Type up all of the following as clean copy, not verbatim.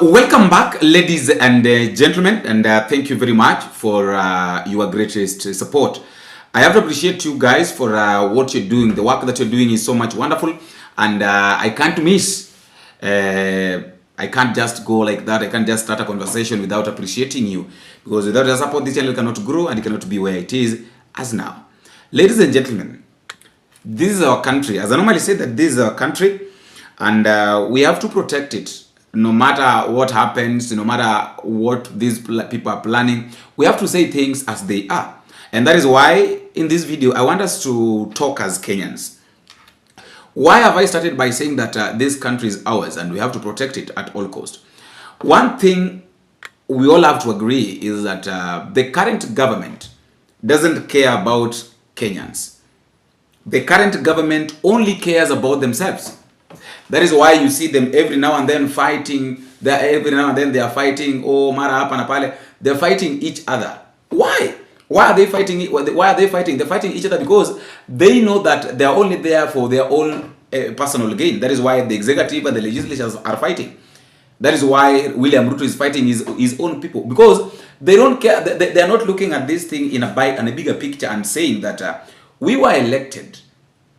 Welcome back, ladies and gentlemen, and thank you very much for your greatest support. I have to appreciate you guys for what you're doing. The work that you're doing is so much wonderful, and I can't miss. I can't just go like that. I can't just start a conversation without appreciating you, because without your support, this channel cannot grow and it cannot be where it is as now. Ladies and gentlemen, this is our country. As I normally say, that this is our country, and we have to protect it. No matter what happens, no matter what these people are planning, we have to say things as they are. And that is why in this video, I want us to talk as Kenyans. Why have I started by saying that this country is ours and we have to protect it at all cost? One thing we all have to agree is that the current government doesn't care about Kenyans. The current government only cares about themselves. That is why you see them every now and then fighting. Every now and then they are fighting. Oh, mara hapa na pale. They're fighting each other. Why? Why are they fighting? Why are they fighting? They're fighting each other because they know that they are only there for their own personal gain. That is why the executive and the legislatures are fighting. That is why William Ruto is fighting his own people, because they don't care. They are not looking at this thing in a bigger picture and saying that we were elected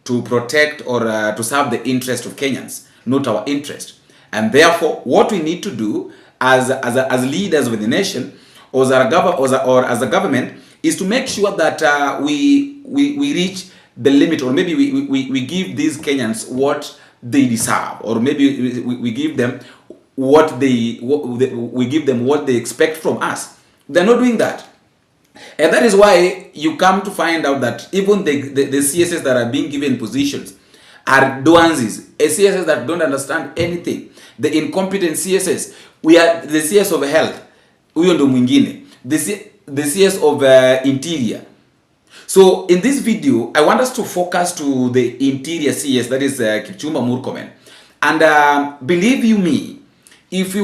to protect or to serve the interest of Kenyans, not our interest. And therefore, what we need to do as leaders of the nation or as a government is to make sure that we reach the limit, or maybe we give these Kenyans what they deserve, or maybe we give them what they expect from us. They're not doing that. And that is why you come to find out that even the CSS that are being given positions are doanzis, a CSS that don't understand anything. The incompetent CSS. We are the CS of health, huyo ndo mwingine. The CS of interior. So in this video, I want us to focus to the interior CS, that is Kipchumba Murkomen. And believe you me, if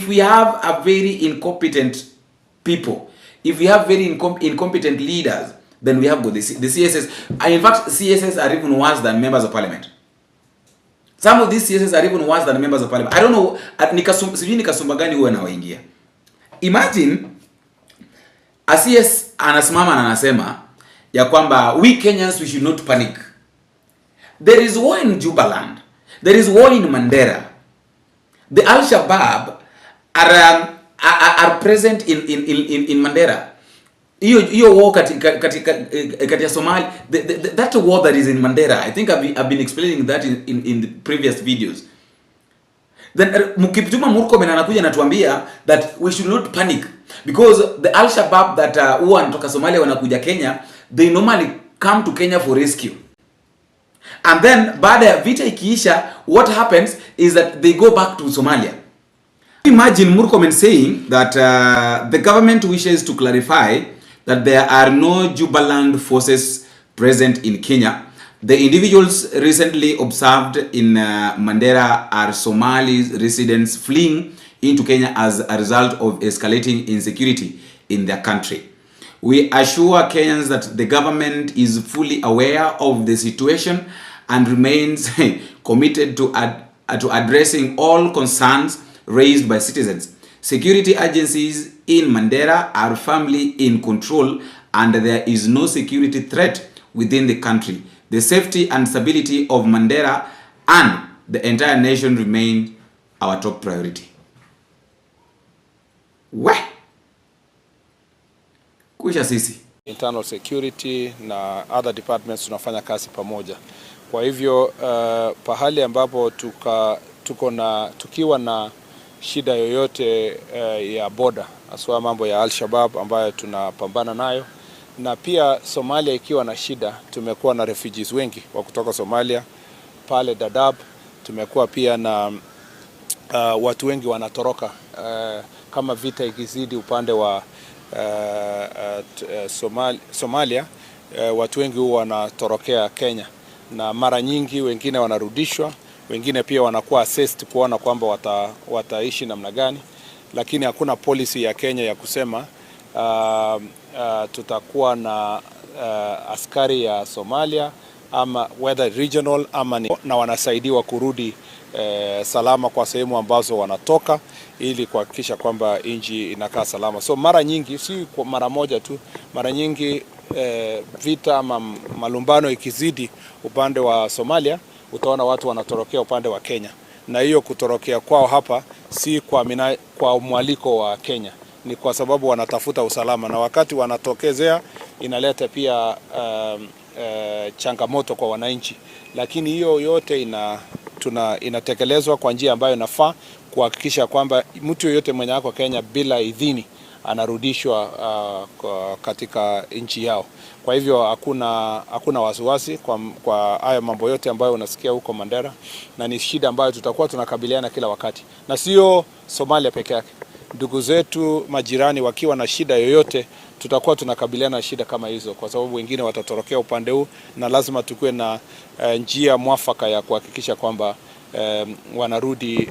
we have a very incompetent people, if we have very incompetent leaders, then we have got the CSS. In fact, CSS are even worse than members of parliament. Some of these CSS are even worse than members of parliament. I don't know, sijui nikasumba gani huwa nawaingia. Imagine a CS anasimama na anasema ya kwamba we Kenyans, we should not panic. There is war in Jubaland. There is war in Mandera. The AL-SHABAAB are present in Mandera. Hiyo war katika Somalia, that war that is in Mandera, I think I've been explaining that in the previous videos. Then Kipchumba Murkomen anakuja anatuambia that we should not panic because the Al-Shabaab that huwa wanatoka Somalia wanakuja Kenya, they normally come to Kenya for rescue. And then baada ya vita ikiisha, what happens is that they go back to Somalia. Imagine Murkomen saying that the government wishes to clarify that there are no Jubaland forces present in Kenya. The individuals recently observed in Mandera are Somali residents fleeing into Kenya as a result of escalating insecurity in their country. We assure Kenyans that the government is fully aware of the situation and remains committed to addressing all concerns raised by citizens. Security agencies in Mandera are firmly in control and there is no security threat within the country. The safety and stability of Mandera and the entire nation remain our top priority. Kusha sisi. Internal security na other departments tunafanya kazi pamoja. Kwa hivyo pahali ambapo tukiwa na shida yoyote ya border, aswa mambo ya Al-Shabaab ambayo tunapambana nayo, na pia Somalia ikiwa na shida, tumekuwa na refugees wengi wa kutoka Somalia pale Dadaab. Tumekuwa pia na watu wengi wanatoroka kama vita ikizidi upande wa Somalia, watu wengi huwa wanatorokea Kenya, na mara nyingi wengine wanarudishwa, wengine pia wanakuwa assessed kuona kwamba wataishi namna gani, lakini hakuna policy ya Kenya ya kusema tutakuwa na askari ya Somalia ama whether regional ama na wanasaidiwa kurudi salama kwa sehemu ambazo wanatoka, ili kuhakikisha kwamba nchi inakaa salama. So mara nyingi, si kwa mara moja tu, mara nyingi vita ama malumbano ikizidi upande wa Somalia, utaona watu wanatorokea upande wa Kenya, na hiyo kutorokea kwao hapa si kwa mwaliko wa Kenya, ni kwa sababu wanatafuta usalama, na wakati wanatokezea inaleta pia changamoto kwa wananchi, lakini hiyo yote inatekelezwa kwa njia ambayo inafaa kuhakikisha kwamba mtu yoyote mwenye ako Kenya bila idhini anarudishwa katika nchi yao. Kwa hivyo hakuna wasiwasi kwa haya mambo yote ambayo unasikia huko Mandera, na ni shida ambayo tutakuwa tunakabiliana kila wakati, na sio Somalia peke yake. Ndugu zetu majirani wakiwa na shida yoyote, tutakuwa tunakabiliana na shida kama hizo, kwa sababu wengine watatorokea upande huu, na lazima tukue na njia mwafaka ya kuhakikisha kwamba wanarudi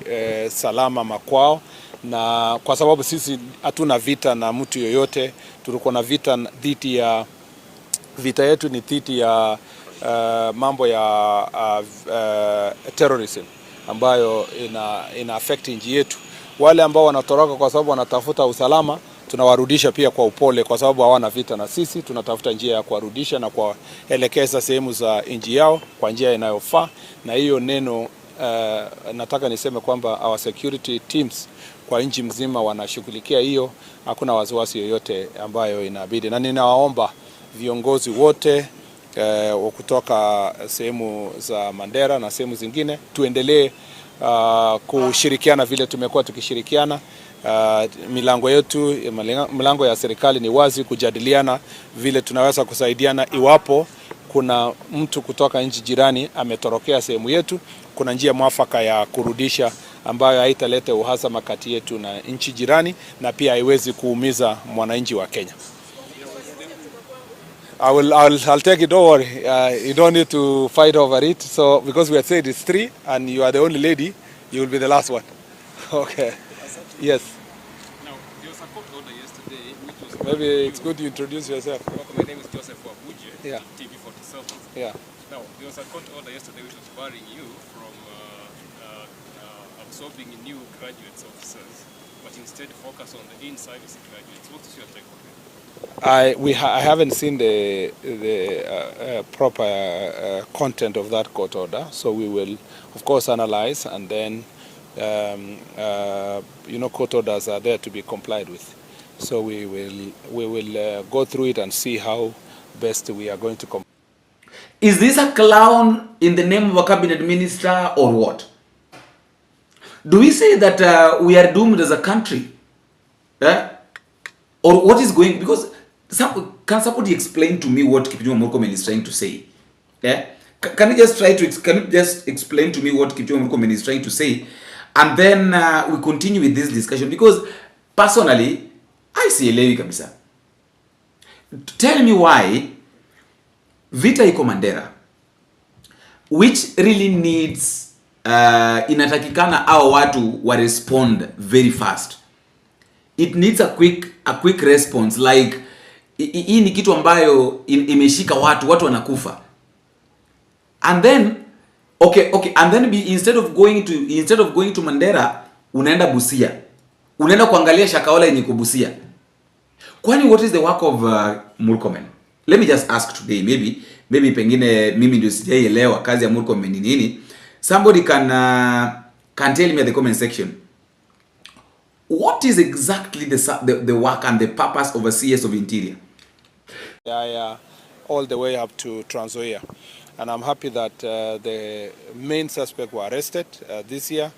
salama makwao. Na kwa sababu sisi hatuna vita na mtu yoyote, tulikuwa na vita yetu ni dhidi ya mambo ya terrorism ambayo ina affect nchi yetu. Wale ambao wanatoroka kwa sababu wanatafuta usalama, tunawarudisha pia kwa upole, kwa sababu hawana vita na sisi. Tunatafuta njia ya kuwarudisha na kuwaelekeza sehemu za nchi yao kwa njia inayofaa, na hiyo neno nataka niseme kwamba our security teams kwa nchi mzima wanashughulikia hiyo. Hakuna wasiwasi yoyote ambayo inabidi, na ninawaomba viongozi wote kutoka sehemu za Mandera na sehemu zingine tuendelee kushirikiana vile tumekuwa tukishirikiana. Milango ya serikali ni wazi kujadiliana vile tunaweza kusaidiana. Iwapo kuna mtu kutoka nchi jirani ametorokea sehemu yetu, kuna njia mwafaka ya kurudisha ambayo haitaleta uhasama kati yetu na nchi jirani, na pia haiwezi kuumiza mwananchi wa Kenya. I'll take it, don't worry. You don't need to fight over it. So because we had said it's 3 and you are the only lady, you will be the last one. Okay. Yes. Now, there was a court order yesterday, which was... Maybe it's good you introduce yourself. My name is Joseph Wabuje, Yeah. TV47. Yeah. Now, there was a court order yesterday which was barring you from absorbing new graduates officers, but instead focus on the in-service graduates. What is your take on it? I haven't seen the proper content of that court order, so we will of course analyze, and then court orders are there to be complied with, so we will go through it and see how best we are going to comply. Is this a clown in the name of a cabinet minister or what? Do we say that we are doomed as a country? Or what is going, because can somebody explain to me what Kipchumba Murkomen is trying to say? Can you just explain to me what Kipchumba Murkomen is trying to say, and then we continue with this discussion? Because personally, I see elewi kabisa. Tell me why vita iko Mandera, which really needs inatakikana hao watu wa respond very fast. It needs a quick response, like hii ni kitu ambayo imeshika watu wanakufa, and then and then instead of going to Mandera, unaenda Busia, unaenda kuangalia Shakahola yenye kubusia. Kwani what is the work of Murkomen? Let me just ask today, maybe pengine mimi ndio sijaelewa kazi ya Murkomen ni nini. Somebody can tell me in the comment section. What is exactly the work and the purpose of a CS of Interior? All the way up to Trans Nzoia, and I'm happy that the main suspects were arrested this year.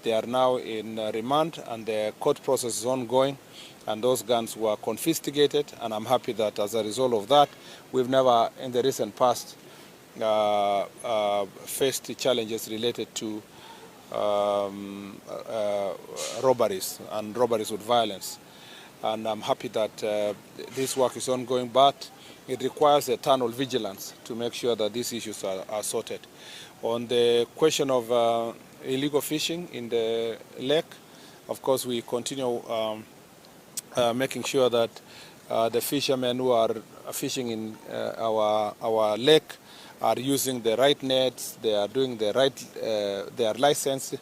They are now in remand, and the court process is ongoing, and those guns were confiscated, and I'm happy that as a result of that, we've never in the recent past faced challenges related to robberies and robberies with violence. And I'm happy that this work is ongoing, but it requires eternal vigilance to make sure that these issues are sorted. On the question of illegal fishing in the lake, of course we continue making sure that the fishermen who are fishing in our lake are using the right nets, they are doing the right, they are licensed,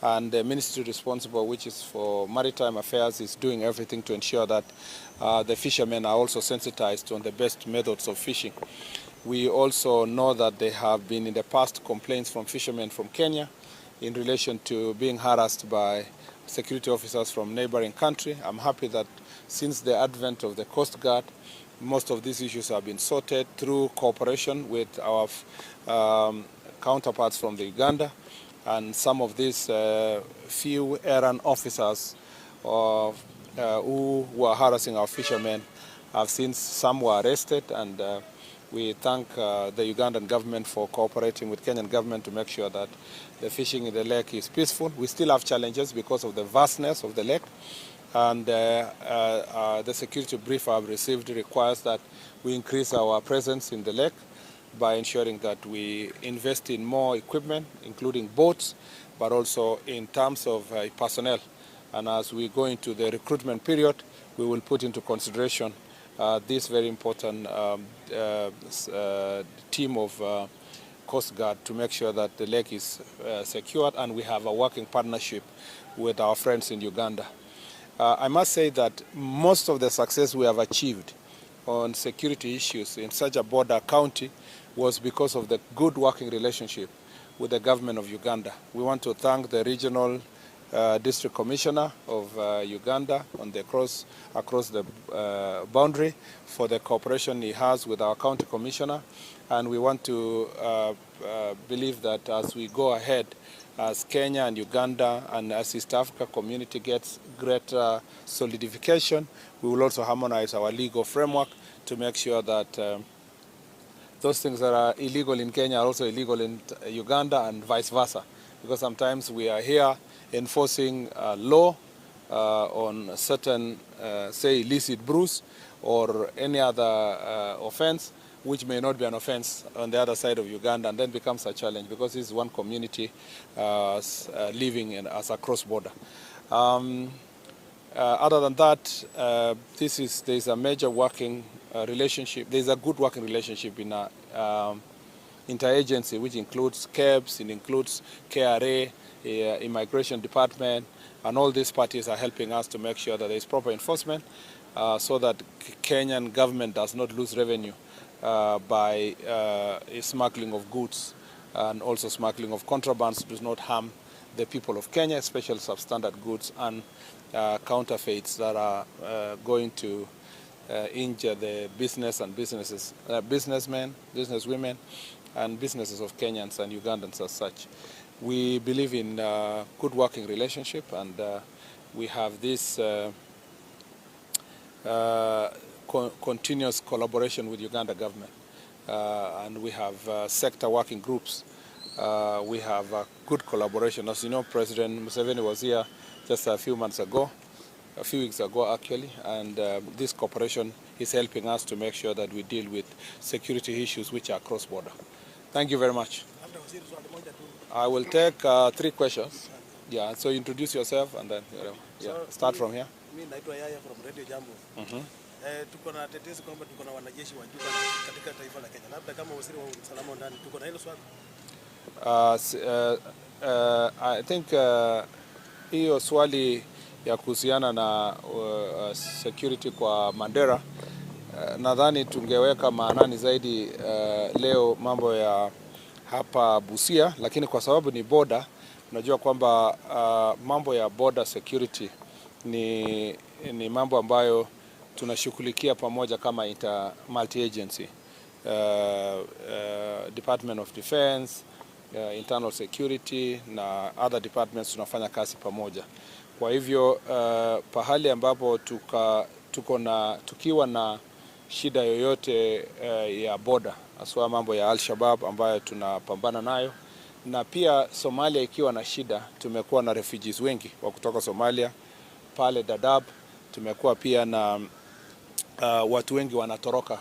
and the ministry responsible, which is for maritime affairs, is doing everything to ensure that the fishermen are also sensitized on the best methods of fishing. We also know that there have been in the past complaints from fishermen from Kenya in relation to being harassed by security officers from neighboring country. I'm happy that since the advent of the Coast Guard, most of these issues have been sorted through cooperation with our counterparts from the Uganda, and some of these few errant officers who were harassing our fishermen have since some were arrested, and we thank the Ugandan government for cooperating with Kenyan government to make sure that the fishing in the lake is peaceful. We still have challenges because of the vastness of the lake, and the security brief I've received requires that we increase our presence in the lake by ensuring that we invest in more equipment, including boats, but also in terms of personnel. And as we go into the recruitment period, we will put into consideration this very important team of Coast Guard to make sure that the lake is secured, and we have a working partnership with our friends in Uganda. I must say that most of the success we have achieved on security issues in such a border county was because of the good working relationship with the government of Uganda. We want to thank the regional district commissioner of Uganda on the across the boundary for the cooperation he has with our county commissioner, and we want to believe that as we go ahead, as Kenya and Uganda and as East Africa community gets greater solidification, we will also harmonize our legal framework to make sure that those things that are illegal in Kenya are also illegal in Uganda, and vice versa. Because sometimes we are here enforcing law on certain, say, illicit brews or any other offense, which may not be an offense on the other side of Uganda, and then becomes a challenge because it's one community living as a cross-border. Other than that, there is a major working relationship. There is a good working relationship in our interagency, which includes KEBS, it includes KRA, Immigration Department, and all these parties are helping us to make sure that there is proper enforcement so that Kenyan government does not lose revenue by smuggling of goods, and also smuggling of contrabands does not harm the people of Kenya, especially substandard goods and counterfeits that are going to injure the business and businessmen, businesswomen, and businesses of Kenyans and Ugandans as such. We believe in good working relationship, and we have this continuous collaboration with Uganda government, and we have sector working groups. We have good collaboration. As you know, President Museveni was here just a few weeks ago actually, and this cooperation is helping us to make sure that we deal with security issues which are cross-border. Thank you very much. I will take 3 questions. Yeah, so introduce yourself and then start from here. Mimi naitwa Yaya from Radio Jambo. Tuko na tetesi kwamba tuko na wanajeshi wa Juba katika taifa la Kenya. Labda kama waziri wa usalama ndani tuko na hilo swali. I think hiyo swali ya kuhusiana na security kwa Mandera, nadhani tungeweka maanani zaidi leo mambo ya hapa Busia, lakini kwa sababu ni border, unajua kwamba mambo ya border security ni mambo ambayo tunashughulikia pamoja kama multi-agency, Department of Defense, Internal Security na other departments tunafanya kazi pamoja. Kwa hivyo pahali ambapo tukiwa na shida yoyote ya border, haswa mambo ya AL-SHABAAB ambayo tunapambana nayo, na pia Somalia ikiwa na shida, tumekuwa na refugees wengi wa kutoka Somalia pale Dadaab, tumekuwa pia na watu wengi wanatoroka.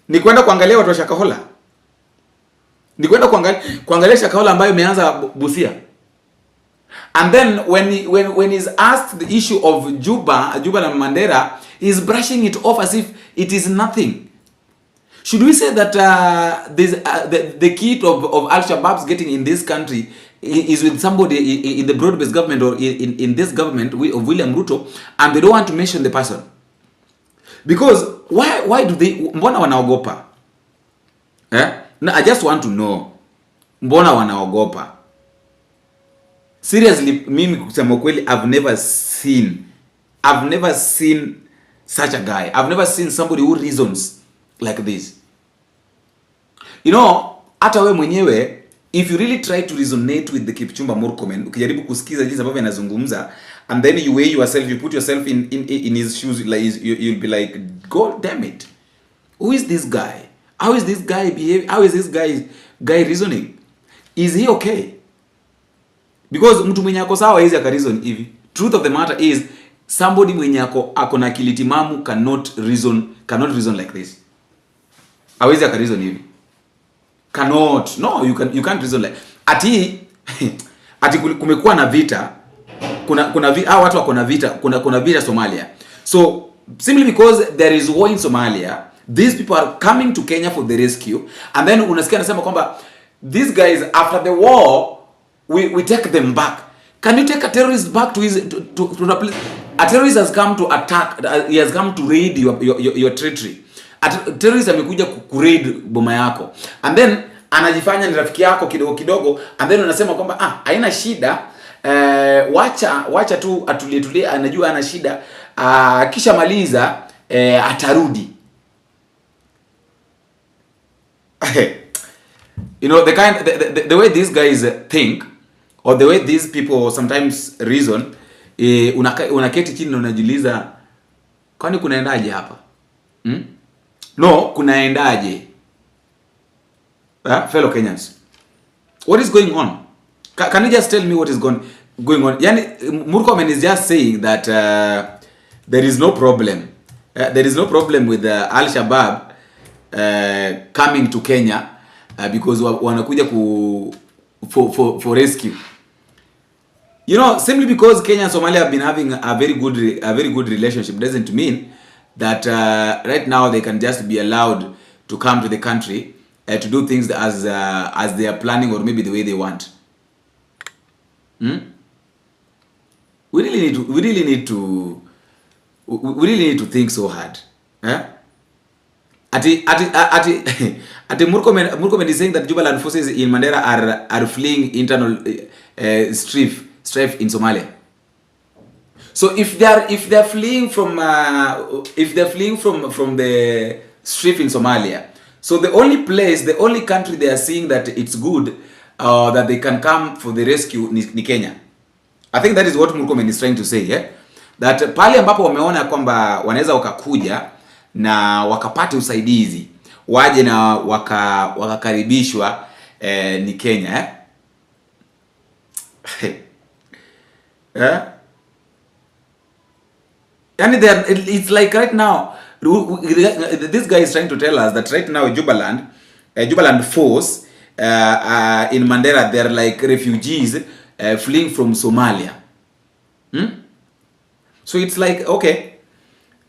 Ni kwenda kuangalia watu wa Shakahola. Ni kwenda kuangalia Shakahola ambayo imeanza Busia. And then when he's asked the issue of Juba and Mandera, he's brushing it off as if it is nothing. Should we say that the key of Al-Shabaab's getting in this country is with somebody in the broad-based government or in this government of William Ruto, and they don't want to mention the person? Because why do they, mbona wanaogopa? No, I just want to know, mbona wanaogopa? Seriously, mimi kusema kweli, I've never seen such a guy. I've never seen somebody who reasons like this. You know, hata we mwenyewe, if you really try to resonate with the Kipchumba Murkomen, ukijaribu kusikiza jinsi ambavyo anazungumza, and then you weigh yourself, you put yourself in his shoes, like you'll be like, God damn it, who is this guy? How is this guy behave? How is this guy reasoning? Is he okay? Because mtu mwenye ako sawa hizi akareason hivi. Truth of the matter is, somebody mwenye ako na akili timamu cannot reason like this. Hawezi akareason hivi. Cannot. No, you can't reason like. Ati kumekuwa na vita. Kuna watu wako na vita, kuna vita Somalia. So simply because there is war in Somalia, these people are coming to Kenya for the rescue, and then unasikia anasema kwamba these guys, after the war, we take them back. Can you take a terrorist back to a place? A terrorist has come to attack, he has come to raid your territory. A terrorist amekuja kuraid boma yako, and then anajifanya ni rafiki yako kidogo, and then unasema kwamba haina shida, wacha tu atulie, anajua ana shida, kisha maliza atarudi. You know, the way these guys think, or the way these people sometimes reason, unaketi chini na unajiuliza, kwani kunaendaje hapa? No, kunaendaje? Fellow Kenyans, what is going on? Can you just tell me what is going on? Yani, Murkomen is just saying that there is no problem. There is no problem with Al-Shabaab coming to Kenya because wanakuja for rescue. You know, simply because Kenya and Somalia have been having a very good relationship doesn't mean that right now they can just be allowed to come to the country to do things as they are planning, or maybe the way they want. We really need to think so hard. Ati Murkomen is saying that Jubaland forces in Mandera are fleeing internal strife in Somalia. So if they are fleeing from the strife in Somalia, so the only country they are seeing that it's good that they can come for the rescue ni Kenya. I think that is what Murkomen is trying to say, yeah? That pale ambapo wameona kwamba wanaweza wakakuja na wakapata usaidizi, waje na wakakaribishwa ni Kenya, And it's like right now, this guy is trying to tell us that right now Jubaland force in Mandera, they're like refugees fleeing from Somalia. So it's like, okay,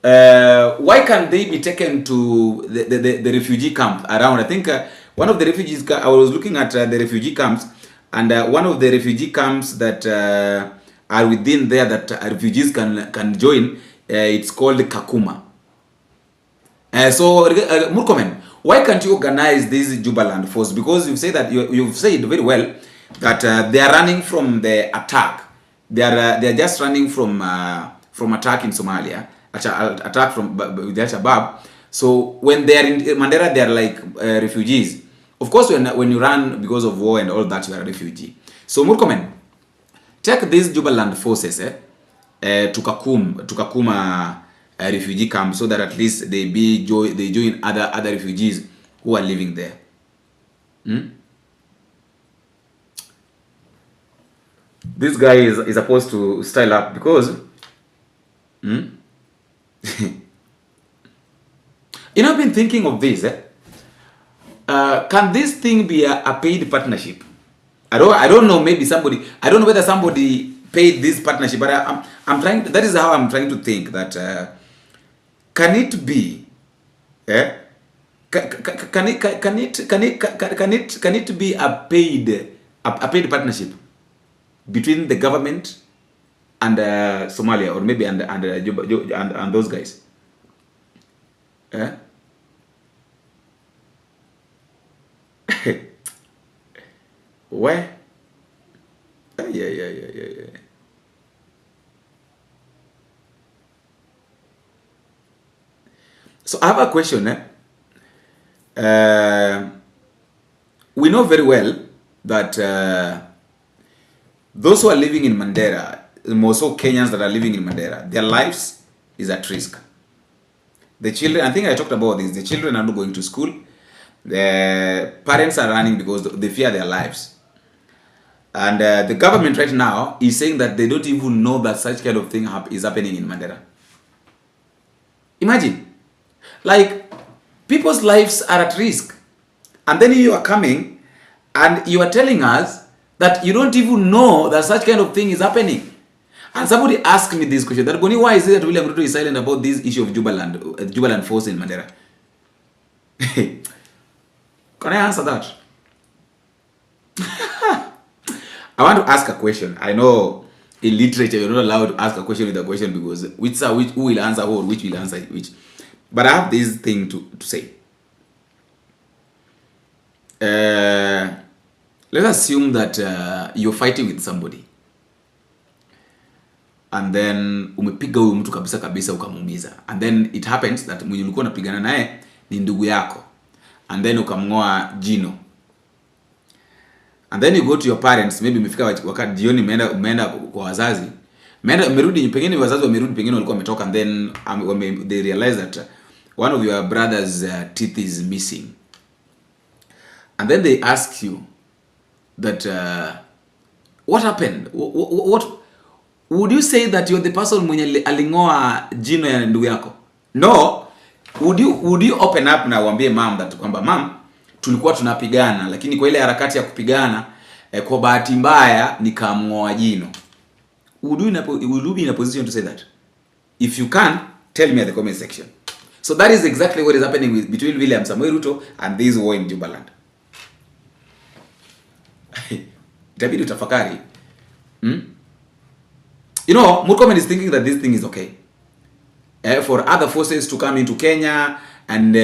why can't they be taken to the refugee camp around? I think one of the refugees, I was looking at the refugee camps, and one of the refugee camps that are within there that refugees can join, it's called Kakuma. So Murkomen, why can't you organize this Jubaland force? Because you say that you've said very well that they are running from the attack. They are just running from attack in Somalia, attack from the Al-Shabaab. So when they are in Mandera, they are like refugees. Of course, when you run because of war and all that, you are a refugee. So Murkomen, take these Jubaland forces to Kakuma refugee camp, so that at least they join other refugees who are living there. This guy is supposed to style up because you know, I've been thinking of this. Can this thing be a paid partnership? I don't know. Maybe somebody. I don't know whether somebody paid this partnership, but I'm trying. That is how I'm trying to think that can it be Can it be a paid partnership between the government and Somalia, or maybe and those guys? Where? Yeah. So I have a question. We know very well that those who are living in Mandera, most of Kenyans that are living in Mandera, their lives is at risk. The children, I think I talked about this, the children are not going to school. The parents are running because they fear their lives. And the government right now is saying that they don't even know that such kind of thing is happening in Mandera. Imagine, like, people's lives are at risk. And then you are coming and you are telling us that you don't even know that such kind of thing is happening. And somebody asked me this question, that Boni, why is it that William Ruto is silent about this issue of Jubaland force in Mandera? Can I answer that? I want to ask a question. I know in literature you're not allowed to ask a question with a question because who will answer who, or which will answer which. But I have this thing to say. Let's assume that you're fighting with somebody. And then umepiga huyu mtu kabisa ukamuumiza. And then it happens that mwenye ulikuwa unapigana naye ni ndugu yako. And then ukamngoa jino. And then you go to your parents, maybe umefika wakati jioni umeenda kwa wazazi. Umerudi pengine wazazi wamerudi pengine walikuwa wametoka, and then they realize that one of your brother's teeth is missing. And then they ask you that what happened? What would you say that you're the person mwenye alingoa jino ya ndugu yako? No. Would you open up na uambie mom that kwamba mom, tulikuwa tunapigana lakini kwa ile harakati ya kupigana kwa bahati mbaya nikamngoa jino? Would you be in a position to say that? If you can, tell me at the comment section. So that is exactly what is happening between William Samoei Ruto and this war in Jubaland. Itabidi utafakari. You know, Murkomen is thinking that this thing is okay. For other forces to come into Kenya, and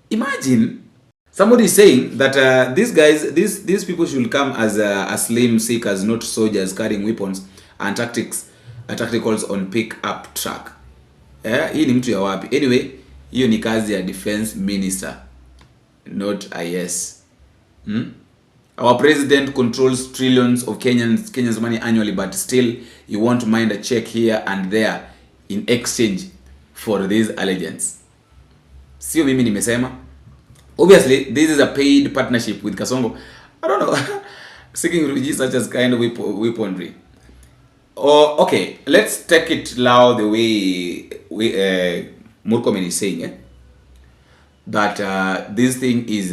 imagine somebody saying that these guys, these people should come as slim seekers, not soldiers carrying weapons and tacticals on pick-up truck. Hii ni mtu ya wapi? Anyway, hiyo ni kazi ya defense minister, not IS. Our president controls trillions of Kenyans money annually, but still you won't mind a check here and there in exchange for these allegiance. Sio mimi nimesema. Obviously, this is a paid partnership with Kasongo. I don't know. Seeking refugees such as kind of weaponry. Oh, okay, let's take it now the way Murkomen is saying, that this thing is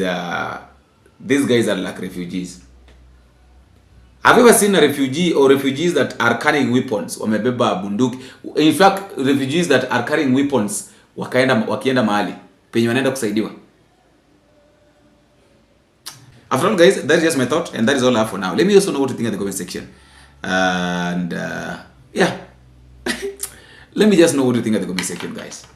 these guys are like refugees. Have you ever seen a refugee or refugees that are carrying weapons? Wamebeba bunduki. In fact, refugees that are carrying weapons wakienda mahali penye wanaenda kusaidiwa. After all, guys, that is just my thought, and that is all I have for now. Let me also know what you think in the comment section. And yeah, let me just know what you think in the comment section, guys.